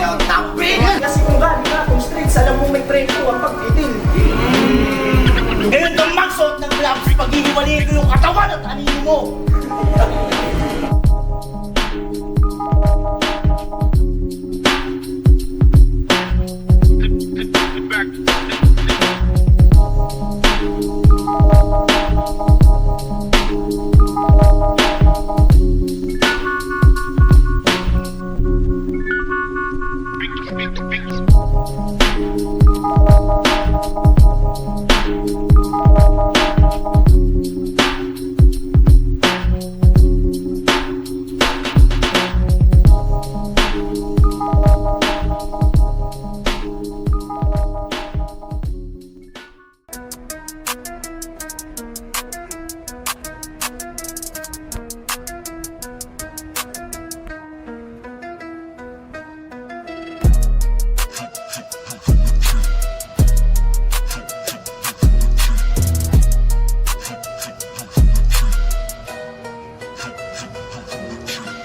Tamping! Kasi kung galing nga kung streets, alam mo may presyo ang pagtitil. Ngayon kang magsuot ng gloves, pag-ihiwalin ko yung katawan at anino mo.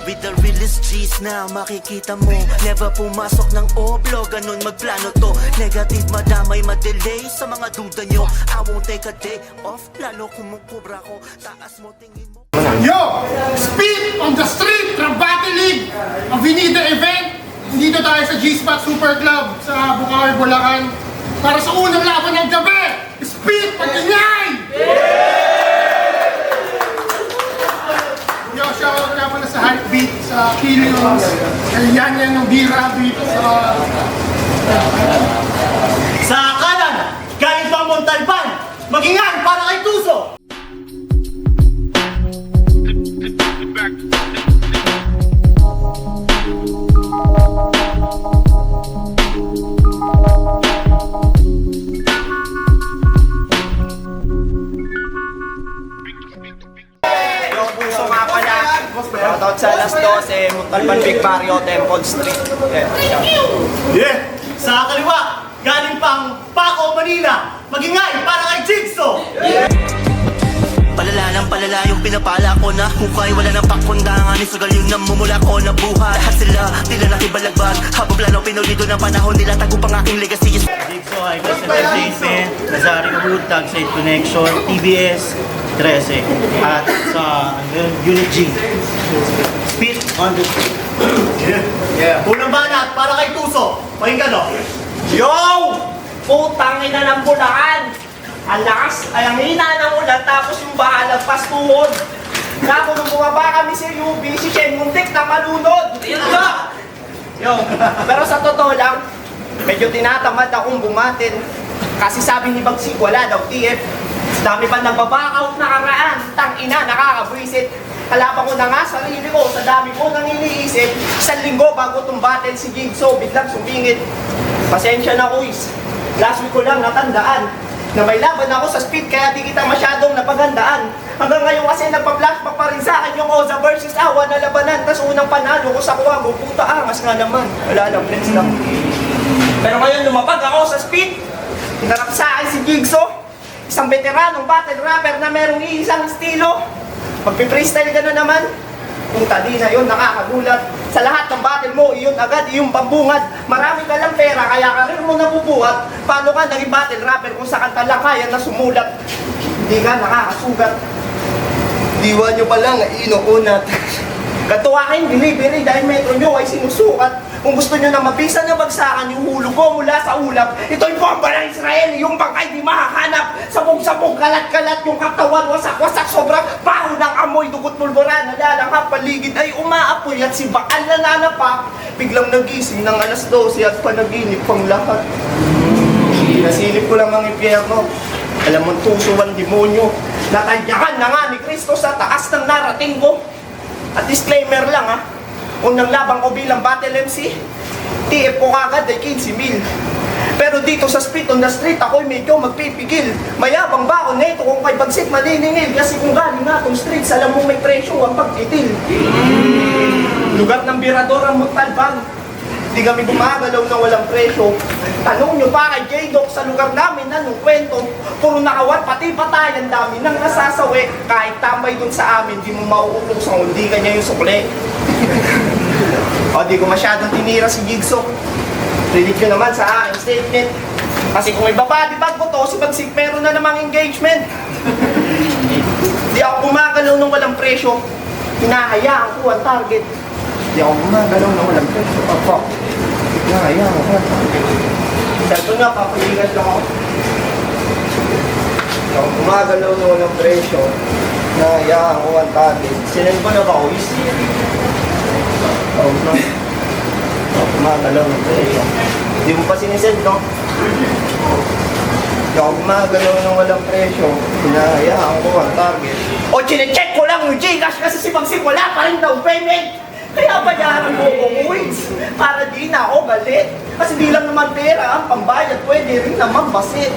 With the realest G's na makikita mo, never pumasok ng oblo, ganun magplano to. Negative, madamay, madelay sa mga duda nyo. I won't take a day off, lalo kumukubra ko. Taas mo, tingin mo. Yo! Speed on the street! Trambate League! Avenida event! Dito tayo sa G-Spot Super Club sa Bukawi, Bulacan para sa unang laban ng gabi! Speed! Pag-ingay! Yo, shoutout nga pala sa Heartbeat, sa Killions, kay Yan ng Bira dito Sa kanan, galing pang Montalban, mag-ingay para kay Tuso! Yung puso nga pala, shoutout sa alas 12, Montalban Big Barrio, Temple Street. Yeah! Sa kaliwa, galing pang Paco, Manila, mag-ingay para kay Jigsaw! Palala ng palala yung pinapala ko na hukay. Wala nang pakundangan, isugal yung namumula ko na buhay. Lahat sila, tila nakibalagbag. Habang plano pinulido ng panahon nila, tago pang aking legacy. Jigsaw, Icos Entertainment, Nazario Hood, Tagside Connection, TBS, 13, at sa Unit G. Speed on the street. Unang banat para kay Tuso, pakinggan o. Yo! Putang ina ng Bulacan! Ang lakas, ay ang hina ng ulan, tapos yung baha nagpas tuhod. Naku, nung bumaba kami sa UB, si Shen muntik na malunod. Yun ka! Yo, pero sa totoo lang, medyo tinatamad akong bumatin. Kasi sabi ni Bagsik, wala daw TF. Dami pa nagbabackout na karaan. Tang ina, nakakabwisit. Kalaban ko na nga sarili ko, sa dami ko nang iniisip. 1 linggo bago itong battle si Jigsaw, biglang sumingit. Pasensya na, Kuis. Last week ko lang natandaan na may laban ako sa speed kaya di kita masyadong napagandaan. Hanggang ngayon kasi nagpa-flashback pa rin sa akin yung Oza versus Awa na labanan. Tas unang panalo ko sa Kuwago, puta angas nga naman. Wala lang, friends lang. Pero ngayon lumapag ako sa speed. Hinarap sa akin si Jigsaw, isang veteranong battle rapper na merong iisang estilo. Magpi-freestyle ka na naman. Puta di na yun, nakakagulat. Sa lahat ng battle mo, iyon agad, iyong pambungad. Marami ka lang pera, kaya karir mo nabubuhat. Paano ka naging battle rapper kung sa kanta lang kaya na sumulat? Hindi ka nakakasugat. Diwa nyo pa lang, inuunat. Ganto aking delivery dahil metro nyo ay sinusukat. Kung gusto nyo na mabisa na bagsakan yung hulog ko mula sa ulap, ito'y bomba ng Israel, yung bangkay di makahanap. Sabog-sabog, kalat-kalat, yung katawan, wasak-wasak, sobrang baho ng amoy, dugot pulbura, nalalanghap, paligid ay umaapoy at si Baal na nanapak. Biglang nagising ng alas 12 at panaginip pang lahat. Nasilip ko lang ang impyerno. Alam mong tuso ang demonyo. Natanyakan na nga ni Kristo sa taas ng narating ko. At disclaimer lang ha, unang labang ko bilang battle MC, TF ko kagad ay 15,000. Pero dito sa Speed on the Street, ako'y medyo magpipigil. Mayabang ba ako neto kung kay Bagsik maniningil? Kasi kung galing nga itong streets, alam mo may presyo ang pagtitil. Lugar ng Birador ang Montalban. Di kami gumagalaw na walang presyo. Tanong nyo pa kay J-Doc sa lugar namin, anong kwento? Puro nakawat, pati patay, ang dami nang nasasawi. Kahit tambay dun sa amin, di mo mauutusan kung di kanya yung sukle. O, di ko masyadong tinira si Jigsaw. Read ko naman sa aking statement. Kasi kung ibabody bag ko to, si Bagsik meron na namang engagement. Di ako gumagalaw ng walang presyo. Hinahayaan ko ang target. Di ako gumagalaw ng walang presyo. Opo. Hinahayaan ko ang target. Ito na, papaligan lang ako. Di ako gumagalaw ng walang presyo. Hinahayaan ko ang target. Sinend ko na ba, Uwis? Oo, no. Gumagalaw ng presyo. Hindi mo pa sinisend, no? Hindi ako gumagalaw ng walang presyo. Hinahayaan ko ang target. O, chinecheck ko lang yung Gcash kasi si Bagsik wala pa rin down payment. Kaya bayaran mo ko, Uwis. Para di na ako galit. Kasi di lang naman pera ang pambayad. Pwede rin naman basit.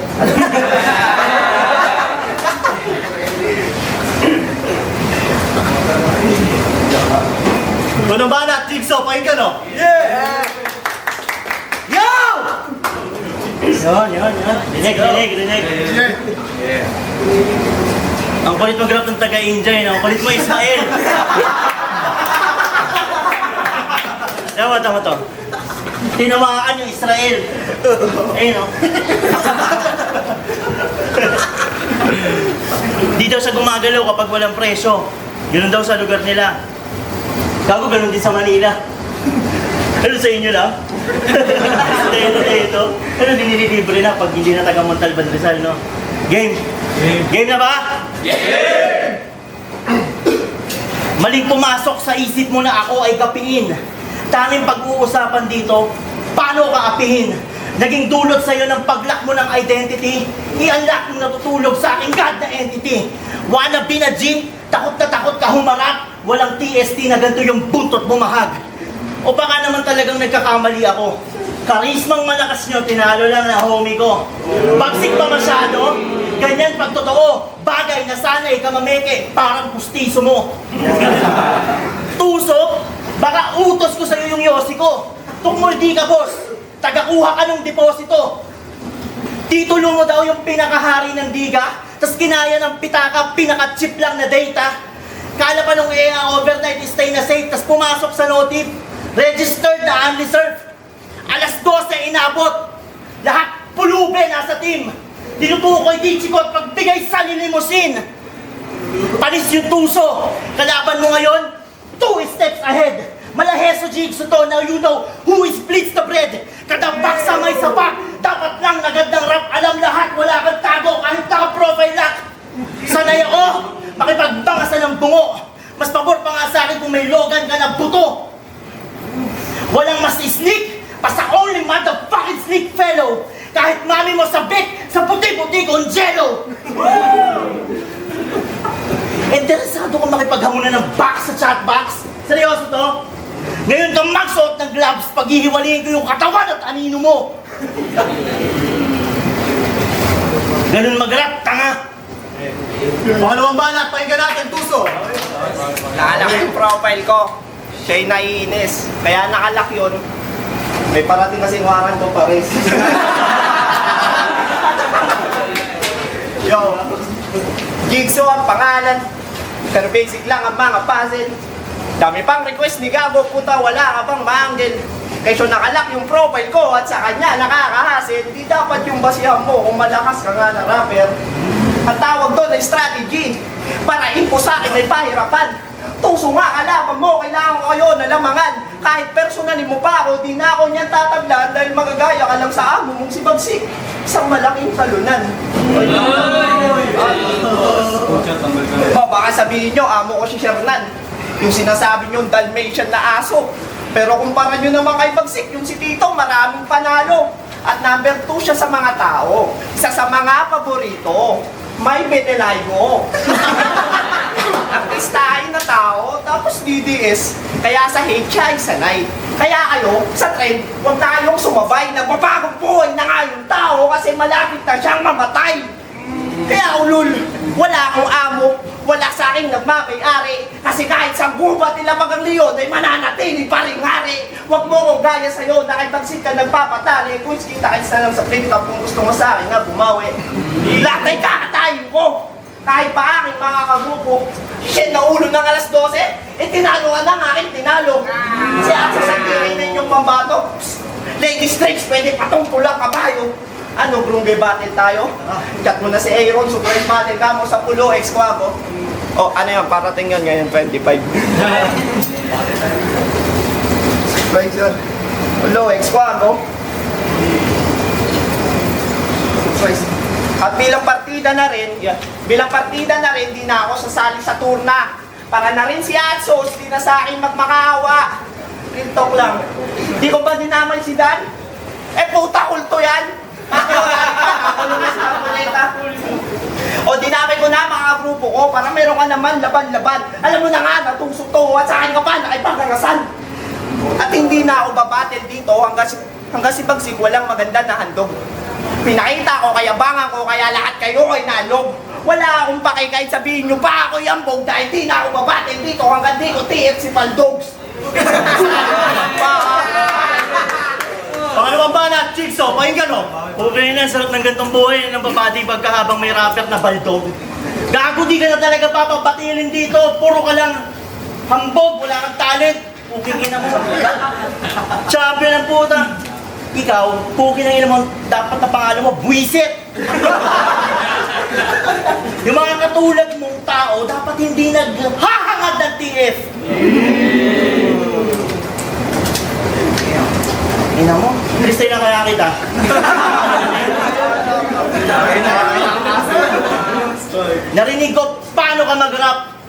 Ano ba na, Jigsaw? Pakinggan, no? Yo! Yun. Rinig. Ang kulit mo grab ng taga-India, no? Ang kulit mo Ismael. Tama to. Tinamaan yung Israel. Ayun, no? Di daw siya gumagalaw kapag walang presyo. Ganun daw sa lugar nila. Gago, ganun din sa Manila. Ano sa inyo lang? Ito. Pero dinilibre na pag hindi na taga Montalban Rizal, no? Game na ba? Maling pumasok sa isip mo na ako ay gapiin. Tanging pag-uusapan dito, paano ka apihin? Naging dulot sa'yo ng paglock mo ng identity, i-unlock mo natutulog sa aking God na entity. Wanna be na G? Takot na takot ka humarap, walang TST na ganito yung buntot bumahag. O baka naman talagang nagkakamali ako. Karismang malakas nyo, tinalo lang na homie ko. Bagsik pa masyado, ganyan pag totoo, bagay na sana'y kamameke, parang pustiso mo. Tuso, baka utos ko sa'yo yung yosi ko. Tukmuldi ka, boss. Tagakuha ka ng deposito. Titulo mo daw yung pinakahari ng diga, tas kinaya ng pitaka, pinaka-chip lang na data. Kala pa nung overnight stay na safe, tas pumasok sa notif. Registered na unreserved. Alas 12 inabot. Lahat pulube nasa team. Tinutukoy Dichikot pagbigay sa limousine. Panis yung tuso. Kalaban mo ngayon, 2 steps ahead. Malaheso Jigsaw to, now you know who is bleeds the bread. Kadambak sa may sapak, dapat lang agad ng rap. Alam lahat, wala kang tago kahit naka-profile lock. Sanay ako, makipagbangasan ng bungo. Mas pabor pa nga sa akin kung may logan ka na buto. Walang mas sneak, basta only motherfucking sneak fellow. Kahit mami mo sabik sa puti-puti kong jello. Interesado ko makipaghamunan ng box sa chat box? Seryoso to? Ngayon kang magsuot ng gloves, paghihiwalayin ko yung katawan at anino mo. Ganun mag-rap, tanga. Pangalawang banat, pakinggan natin, Tuso. Nakalak yung profile ko. Siya'y naiinis. Kaya nakalak yun. May parating kasing waran ko pares. Yo, Jigsaw ang pangalan. Pero basic lang ang mga puzzle. Dami pang request ni Gabo, puta wala ka bang ma-angle. Kaysa nakalak yung profile ko at sa kanya nakakahasil, di dapat yung basihan mo kung malakas ka nga na rapper. Ang tawag doon ay strategy. Para info sa akin ay pahirapan. Tuso nga, kalaban mo, kailangan ko kayo nalamangan. Kahit personalin mo pa ako, di na ako niyan tataglan dahil magagaya ka lang sa amo mong si Bagsik. Isang malaking talunan. O, baka sabihin nyo, amo ko si Shernan. Yung sinasabi nyo, Dalmatian na aso. Pero kumpara nyo naman kay Bagsik, yung si Tito, maraming panalo. At number 2 siya sa mga tao. Isa sa mga paborito, may betelayo. Artistahin na tao, tapos DDS. Kaya sa hate siya ay sanay. Kaya kayo, sa trend, huwag na kayong sumabay. Nagbabagong buhay na nga yung tao kasi malapit na siyang mamatay. Kaya ulul, wala akong amo, wala sa aking nagmamay-ari. Kasi kahit sa gubat nila magang leon ay mananatili pa rin hari. Huwag mo kong gaya sa'yo na kahit Bagsik ka nagpapatali. Kung kita kayo na lang sa flip-top kung gusto mo sa akin na bumawi. Lahat ay kakatayin ko. Kahit pa aking mga kagrupo, Shen na ulo ng alas 12, tinalo nga ng aking tinalo. Si Atsa sa tingin ninyong pambato, ladies tricks, pwede patungkulang kabayo. Ano, grungge battle tayo? Chat mo na si Aaron, surprise battle ka mo sa pulo, ex-quabo. Oh, ano yan, parating yan ngayon, 25. Surprise yun. Pulo, ex-quabo. Surprise. At bilang partida na rin, di na ako sasali sa turna. Para na rin si Atsos, di na sa akin magmakaawa. Real talk lang. Di ko ba dinamay si Dan? Puta, kulto yan. O dinamay ko na mga grupo ko para meron ka naman laban-laban. Alam mo na nga, natusok to at sa akin ka pa, nakipagkarasan. At hindi na ako babattle dito hanggang si Bagsik walang maganda na handog. Pinakita ko, kaya bangan ko, kaya lahat kayo ay nalog. Wala akong pake kahit sabihin nyo pa ako yambog dahil di na ako babattle dito hanggang di ko TF si Paldogs. Pangalawang banat, Chicks, pakinggan o. Okay na, sarap ng gantong buhay ng babadi pagkahabang may rapper na baldog. Gago, di ka na talaga papabatilin dito. Puro ka lang hambog, wala kang talent. Puking ina mo. Champion ang puta. Ikaw, puking ang ina mo, dapat na pangalan mo, buwisit. Yung mga katulad mong tao, dapat hindi naghahangad ng TF. Ina mo, Kristay na kaya kita. Narinig ko paano ka mag-rap.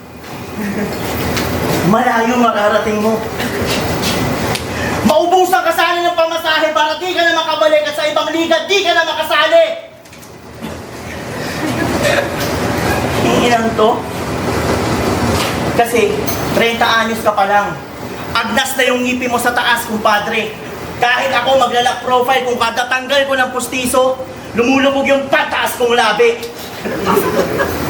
Malayo mararating mo. Maubusan ka sana ng pamasahe para di ka na makabalik at sa ibang liga, di ka na makasali. Iilang to? Kasi 30 anyos ka pa lang. Agnas na yung ngipi mo sa taas, kumpadre. Kahit ako maglalak profile kung kada tanggal ko ng pustiso, lumulubog yung pataas kong labi.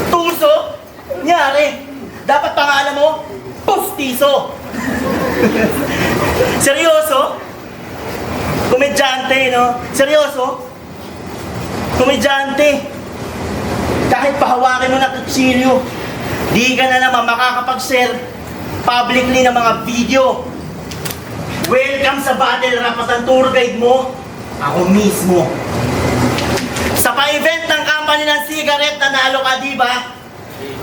Tuso? Nyari. Dapat pangalan mo, pustiso. Seryoso? Komedyante, no? Seryoso? Komedyante. Kahit pahawakin mo na kutsilyo, di ka na naman makakapag-share publicly ng mga video. Welcome sa battle rap at ang tour guide mo, ako mismo. Sa pa-event ng company ng cigarette, nanalo ka, di ba?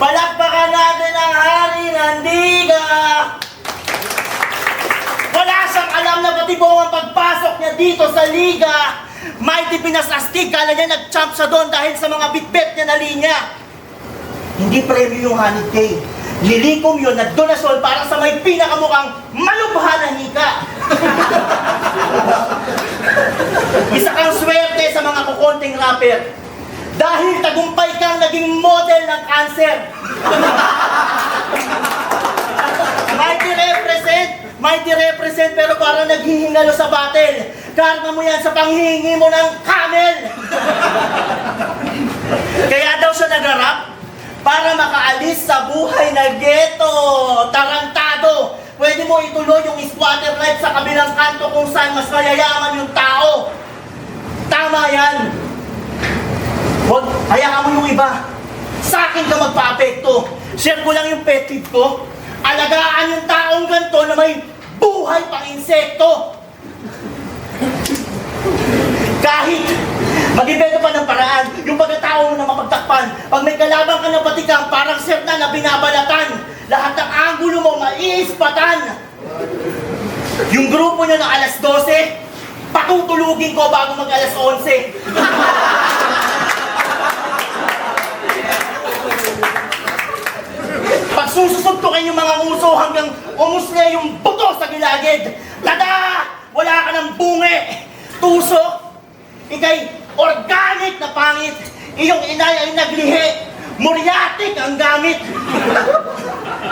Palakpakan natin ang hari ng liga! Wala siyang alam na batibong ang pagpasok niya dito sa liga. Mighty Pinas Astig, kala niya nag-champ siya doon dahil sa mga bitbet niya na linya. Hindi premyo yung 100K. Lilikom yun na donasyon para sa may pinakamukhang malubha na hika. Isa kang swerte sa mga kukonting rapper. Dahil tagumpay kang naging model ng cancer. Mighty represent pero parang naghihingalo sa battle. Karma mo yan sa panghihingi mo ng camel. Kaya daw siya nag-rap para makaalis sa buhay na ghetto. Tarantado. Pwede mo ituloy yung squatter life sa kabilang kanto kung saan mas mayayaman yung tao. Tama yan. Huwag, hayaan mo yung iba. Sa akin ka magpa-apekto. Share ko lang yung pet peeve ko. Alagaan yung taong ganito na may buhay pang insekto. Kahit mag-ibento pa ng paraan, yung pagkatao mo na mapagtakpan. Pag may kalaban ka na batikang, parang set na binabalatan. Lahat ng angulo mo maiispatan. Yung grupo nyo na alas 12, patutulugin ko bago mag alas 11. Pagsususuntukin yung mga nguso hanggang umusle yung buto sa gilagid. Tada! Wala ka ng bungi. Tuso. Ikay organic na pangit. Iyong inay ay naglihi. Muriatic ang gamit.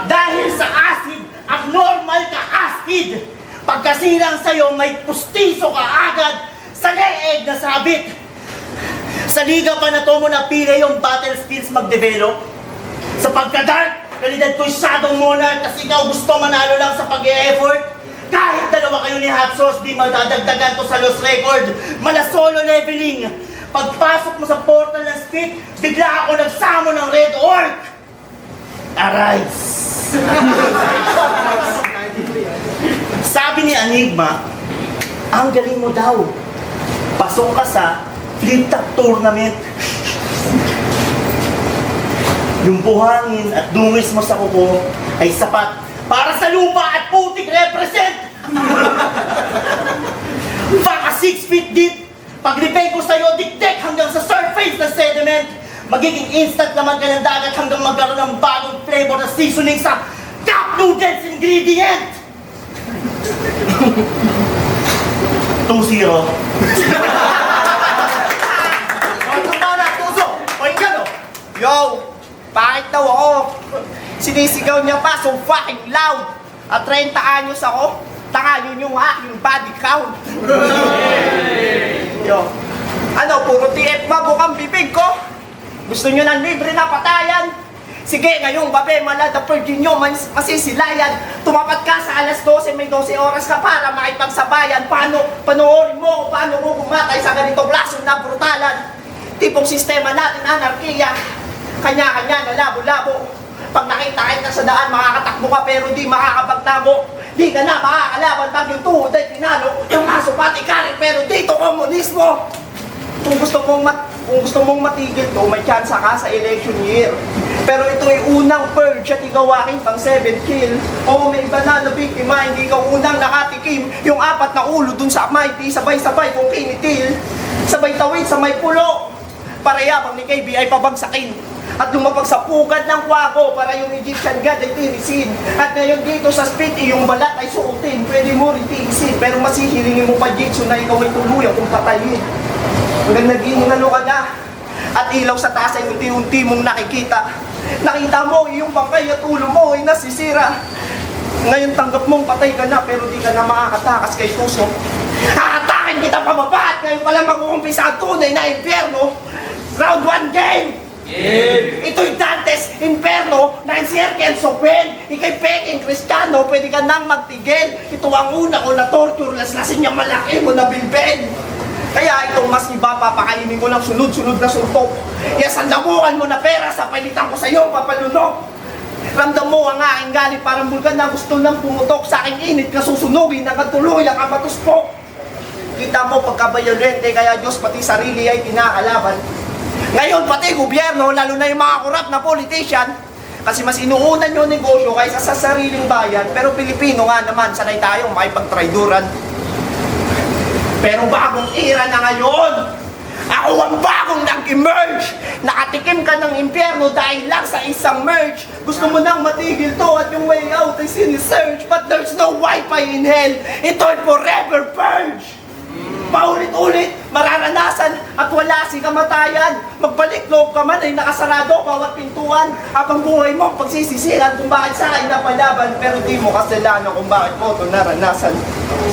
Dahil sa acid, abnormal ka acid. Pagkasilang sa'yo, may pustiso ka agad sa leeg na sabit. Sa liga pa na to mo na pili yung battle skills mag-develop. Sa pagka-dark, kalidad ko'y Shadow Monarch kasi ikaw gusto manalo lang sa pag-e-effort. Kahit dalawa kayo ni Hot Sauce, di madadagdagan to sa lost record. Mala solo leveling. Pagpasok mo sa portal ng Spit, bigla ako nagsamo ng Red Orc! Arise! Sabi ni Enigma, ang galing mo daw. Pasok ka sa Flip Top Tournament. Yung buhangin at dungis mo sa kuko ay sapat para sa lupa at putik represent! Baka 6 feet deep, paglipay ko sa'yo, diktek hanggang sa surface ng sediment. Magiging instant naman ka ng dagat hanggang magkaroon ng bagong flavor na seasoning sa cup noodles ingredient! 2-0. Mga bana, tuso! Pakinggan o! Yo! Bakit daw ako? Sinisigaw niya pa so fucking loud. At 30 anyos ako, tanga yun yung aking body count. Yo. Ano, puro TF mabukang bibig ko? Gusto nyo ng libre na patayan? Sige, ngayong gabi, malada virgin nyo, masisilayan. Tumapat ka sa alas 12, may 12 oras ka para makipagsabayan. Panoorin mo kung paano ko kumatay sa ganitong lason na brutalan. Tipong sistema natin, anarkiya. Kanya-kanya na labo-labo. Pag nakita kita sa daan, makakatakbo ka pero di makakapagtabo. Di ka na makakalaban pag yung tuhod ay tinalo. Yung aso pati karin pero dito komunismo. Kung gusto mong matigil to, may chance ka sa election year. Pero ito ay unang purge at ikaw aking pang 7 kill. O may iba na nabiktima, hindi ka unang nakatikim. Yung 4 na ulo dun sa mighty, sabay-sabay kung kinitil. Sabay tawid sa may pulo. Parehapang ni KB ay pabagsakin. At lumapag sa pugad ng kwago para yung Egyptian god ay tinisin. At ngayon dito sa Spit, yung balat ay suotin. Pwede mo rin tiisin, pero masihilingin mo pa Jitsu na ikaw ay tuluyan kung patayin. Hanggang naging ano ka na. At ilaw sa taas ay unti-unti mong nakikita. Nakita mo, yung bangkay at ulo mo ay nasisira. Ngayon tanggap mong patay ka na, pero di ka na makakatakas kay Tuso. Haatakin kita pababa at ngayon pala mag-uumpisa ang tunay na impyerno. Round 1 game! Ito'y Dante's Inferno na encircle so pen. Ika'y peking Kristiyano, pwede ka nang magtigil. Ito ang una ko na torture, laslasin niya malaki mo na bilben. Kaya itong mas iba, papakainin ko ng sunod-sunod na suntok. Iasandamukan mo na pera sa palitan ko sa iyo, papalunok. Ramdam mo ang aking galit, parang bulkan na gusto nang pumutok sa aking init na susunugin na katuluyan ka matuspok. Kita mo pagkabayolente, kaya Diyos pati sarili ay tinakalaban. Ngayon pati gobyerno, lalo na yung mga korap na politician, kasi mas inuunan yung negosyo kaysa sa sariling bayan. Pero Pilipino nga naman, sanay tayong makipagtrayduran. Pero bagong era na ngayon, ako ang bagong nag-emerge. Nakatikim ka ng impyerno dahil lang sa isang merge. Gusto mo nang matigil to at yung way out ay sinisearch. But there's no wifi in hell. Ito'y forever purge. Paulit-ulit, mararanasan at wala si kamatayan. Magbalik loob ka man ay nakasarado bawat pintuan. Habang buhay mo pagsisisihan kung bakit sa akin napalaban. Pero di mo kasalanan kung bakit mo ito naranasan.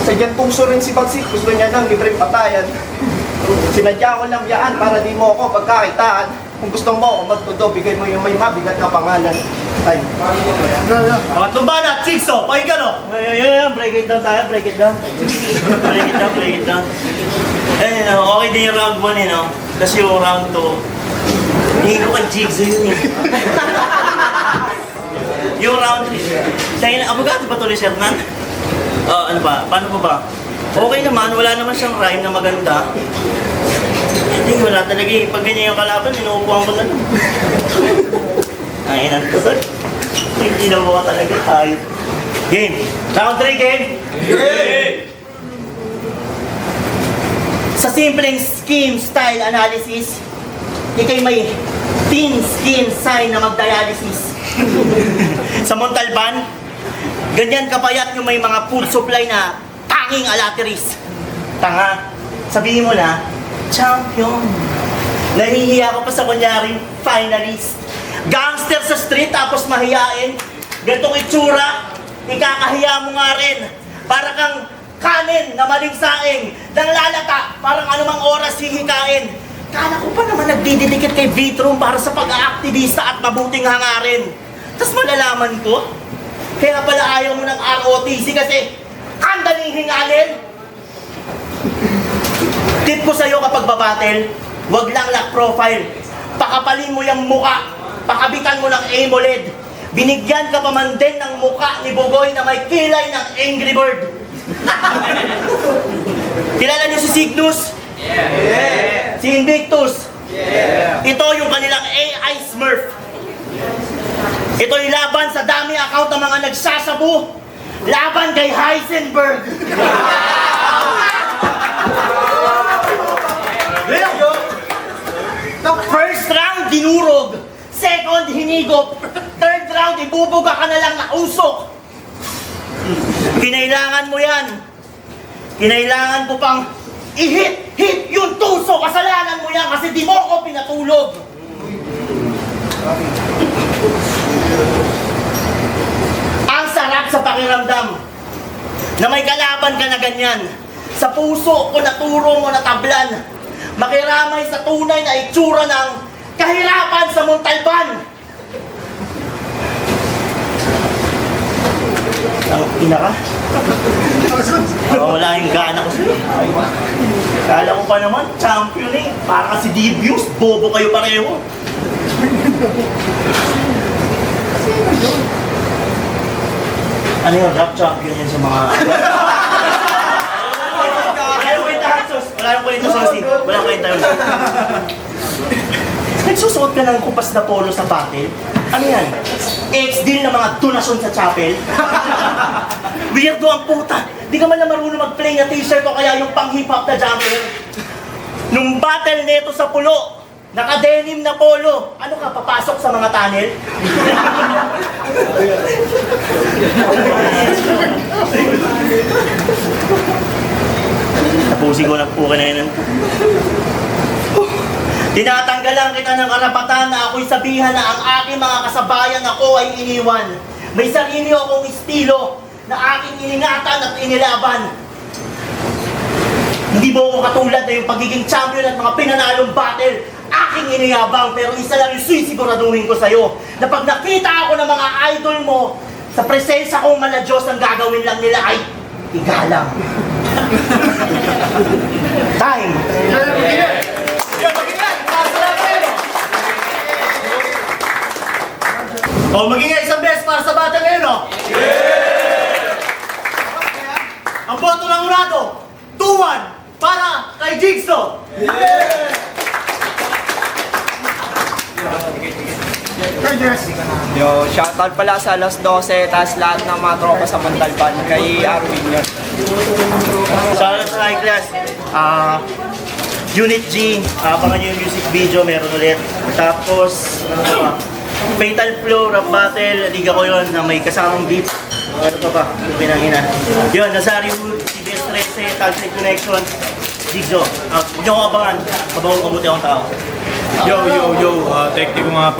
Sadyang puso rin si Bagsik, gusto niya ng libreng patayan. Sinadya ko lang yaan para di mo ako pagkakitaan. Kung gusto mo ako magtudo, bigay mo yung may mabigat na pangalan. Ay. Mga tumbana, Chikso, pakinggan o! Break it down tayo, break it down. Break it down. Ayun, okay din yung round 1 no? Kasi yung round 2, hindi ko kang jigsaw yun eh. Yung round 3, dahil abogado ba tuloy si Hernan? Ano ba? Paano pa ba? Okay naman, wala naman siyang rhyme na maganda. Hindi, wala talaga eh. Pag ganyan yung kalaban, inuupuan mo na lang. Ay, inan ko sir. Hindi na mo talaga tayo. Game! Round 3 game! Game! Sa simpleng scheme style analysis, ikay may thin skin sign na mag-dialysis. Sa Montalban, ganyan kapayat yung may mga food supply na tanging alateris. Tanga, sabihin mo na, champion. Nahihiya ko pa sa kunyaring finalist. Gangster sa street tapos mahiyain. Gantong itsura, ikakahiya mo nga rin. Para kang kanin na maling saing. Nang lalata, parang anumang oras hihikain. Kala ko pa naman nagdididikit kay Vitrum para sa pag-aaktivista at mabuting hangarin. Tapos malalaman ko, kaya pala ayaw mo ng ROTC kasi kandaling hingalin. Tip ko sa'yo kapag babattle, Wag lang lock profile. Pakapalin mo yung muka. Pakabitan mo ng AMOLED. Binigyan ka pa man din ng muka ni Bugoy na may kilay ng Angry Bird. Kilala niyo si Cygnus? Si Invictus? Ito yung kanilang AI Smurf. Ito yung laban sa dami account ng mga nagsasabu. Laban kay Heisenberg. First round, dinurog. Second, hinigop. Third round, ibubuga ka na lang na usok. Kinailangan mo yan. Kinailangan ko pang hit yung tuso. Kasalanan mo yan kasi di mo ako pinatulog. Ang sarap sa pakiramdam na may kalaban ka na ganyan. Sa puso ko naturo mo na tablan. Makiramay sa tunay na itsura ng kahirapan sa Montalban. Ang ina ka? Wala yung gana ko sa'yo. Kala ko pa naman, champion eh. Para kasi Dibius, bobo kayo pareho. Ano yun? Rap champion yan sa mga... Wala yung kwento, Sosi. Wala yung kwento yun. Nagsusuot ka ng kupas na polo sa patel? Ano yan? Ex-deal ng mga donasyon sa chapel? Weirdo ang puta. Di ka man na marunong mag-play na t-shirt o kaya yung pang-hip-hop na jumper. Nung battle neto sa pulo, naka-denim na polo. Ano ka, papasok sa mga tunnel? Tapusin ko na po ka na yun. Tinatanggalan kita ng karapatan na ako'y sabihan na ang aking mga kasabayan ako ay iniwan. May sarili akong estilo na aking iningatan at inilaban. Hindi mo ako katulad na yung pagiging champion at mga pinanalong battle. Aking iniyabang, pero isa lang yung sisiguraduhin ko sa'yo na pag nakita ako ng mga idol mo, sa presensya kong maladyos ang gagawin lang nila ay igalang. Time! O, maging isang beses para sa bata ngayon, no? Ang boto ng Urado, 2-1 para kay Jigsaw. Yo, shoutout pala sa alas 12, tas lahat ng mga tropa sa Montalban kay Arwin yun. Shoutout sa high class. Unit G, abangan nyo yung music video, meron ulit. Tapos, ano pa? Fatal Flow, Rap Battle, liga ko yun na may kasamang beat. Ano pa ba? Yung pinangina. Yun, Nazario, CBS 13, Talsik Connection, Jigsaw. Huwag nyo ako abangan. Mabangon mabuti akong tao. Yo, technique ko nga